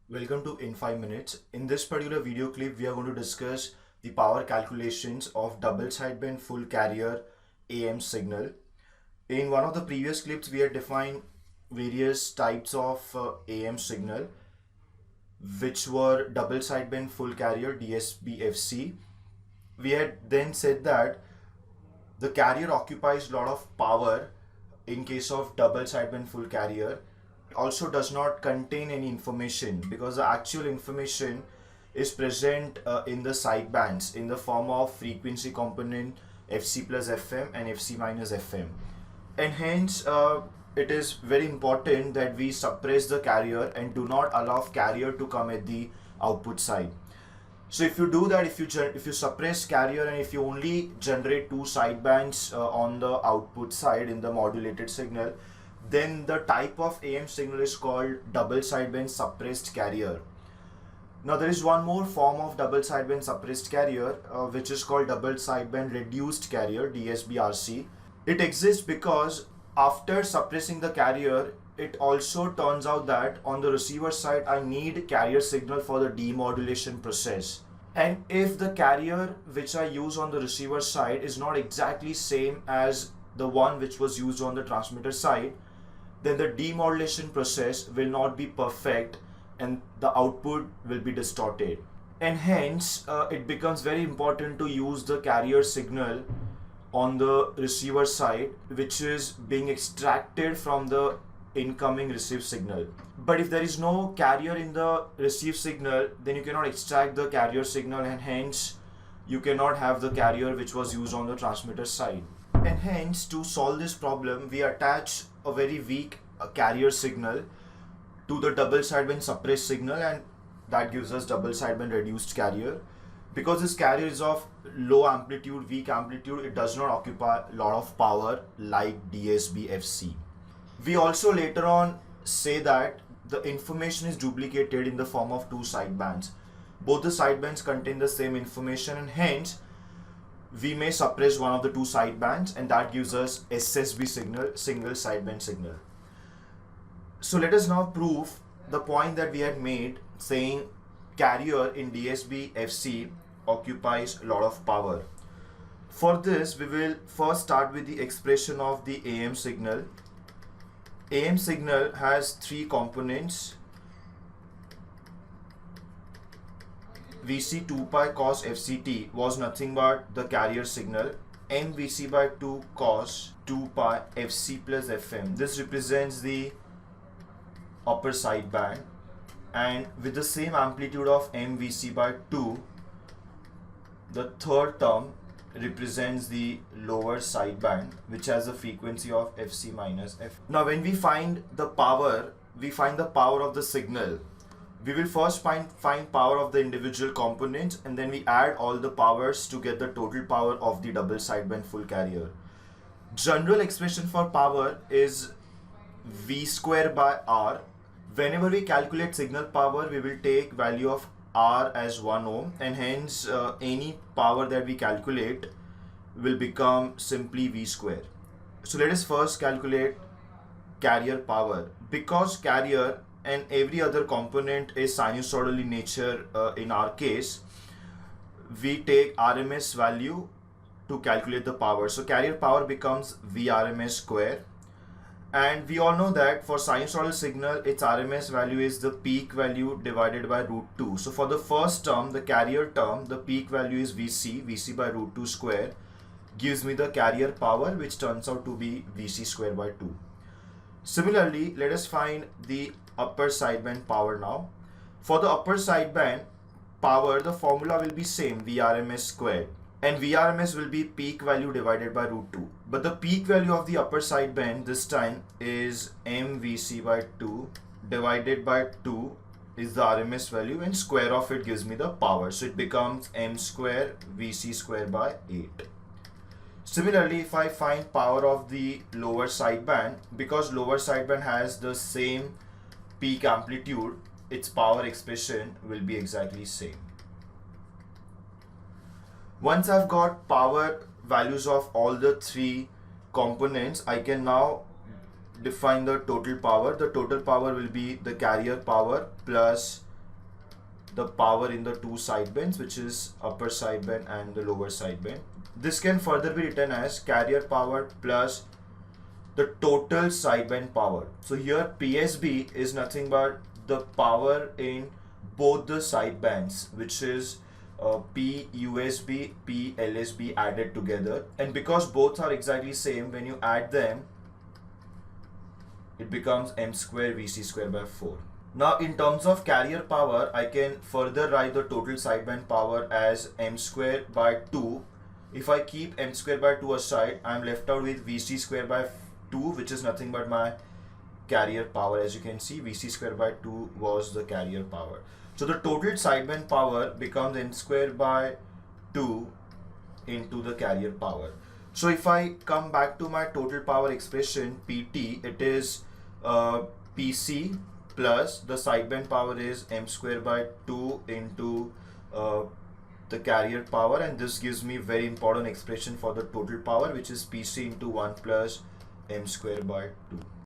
Welcome to In 5 Minutes. In this particular video clip, we are going to discuss the power calculations of double sideband full carrier AM signal. In one of the previous clips, we had defined various types of AM signal, which were double sideband full carrier DSB-FC. We had then said that the carrier occupies a lot of power in case of double sideband full carrier. Also does not contain any information because the actual information is present in the sidebands in the form of frequency component Fc plus Fm and Fc minus Fm, and hence it is very important that we suppress the carrier and do not allow carrier to come at the output side. So if you do that, if you suppress carrier and if you only generate two sidebands on the output side in the modulated signal, then the type of AM signal is called double sideband suppressed carrier. Now there is one more form of double sideband suppressed carrier which is called double sideband reduced carrier, DSB-RC. It exists because after suppressing the carrier, it also turns out that on the receiver side I need carrier signal for the demodulation process. And if the carrier which I use on the receiver side is not exactly same as the one which was used on the transmitter side, then the demodulation process will not be perfect and the output will be distorted. And hence, it becomes very important to use the carrier signal on the receiver side, which is being extracted from the incoming received signal. But if there is no carrier in the received signal, then you cannot extract the carrier signal, and hence you cannot have the carrier which was used on the transmitter side. And hence, to solve this problem, we attach a very weak carrier signal to the double sideband suppressed signal, and that gives us double sideband reduced carrier. Because this carrier is of low amplitude, weak amplitude, it does not occupy a lot of power like DSB-FC. We also later on say that the information is duplicated in the form of two sidebands. Both the sidebands contain the same information, and hence we may suppress one of the two sidebands, and that gives us SSB signal, single sideband signal. So let us now prove the point that we had made, saying carrier in DSB-FC occupies a lot of power. For this, we will first start with the expression of the AM signal. AM signal has three components: Vc 2 pi cos Fct was nothing but the carrier signal. mVc by 2 cos 2 pi Fc plus Fm. This represents the upper sideband, and with the same amplitude of mVc by 2, the third term represents the lower sideband, which has a frequency of Fc minus F. Now when we find the power, we find the power of the signal. We will first find power of the individual components, and then we add all the powers to get the total power of the double sideband full carrier. General expression for power is V square by R. Whenever we calculate signal power, we will take value of R as 1 ohm, and hence any power that we calculate will become simply V square. So let us first calculate carrier power. Because carrier and every other component is sinusoidal in nature, in our case, we take RMS value to calculate the power. So carrier power becomes VRMS square. And we all know that for sinusoidal signal, its RMS value is the peak value divided by root 2. So for the first term, the carrier term, the peak value is Vc by root 2 square, gives me the carrier power, which turns out to be Vc square by 2. Similarly, let us find the upper sideband power now. For the upper sideband power, the formula will be same, VRMS squared. And VRMS will be peak value divided by root 2. But the peak value of the upper sideband this time is mVc by 2 divided by 2 is the RMS value, and square of it gives me the power. So it becomes m square Vc square by 8. Similarly, if I find power of the lower sideband, because lower sideband has the same peak amplitude, its power expression will be exactly same. Once I've got power values of all the three components, I can now define the total power. The total power will be the carrier power plus the power in the two sidebands, which is upper sideband and the lower sideband. This can further be written as carrier power plus the total sideband power. So here PSB is nothing but the power in both the sidebands, which is P USB, P LSB added together, and because both are exactly same, when you add them it becomes m square Vc square by 4. Now in terms of carrier power, I can further write the total sideband power as m square by 2. If I keep m square by 2 aside, I am left out with Vc square by 2, which is nothing but my carrier power. As you can see, Vc square by 2 was the carrier power. So the total sideband power becomes n square by 2 into the carrier power. So if I come back to my total power expression Pt, it is Pc plus the sideband power is m square by 2 into the carrier power, and this gives me very important expression for the total power, which is Pc into 1 plus m square by 2.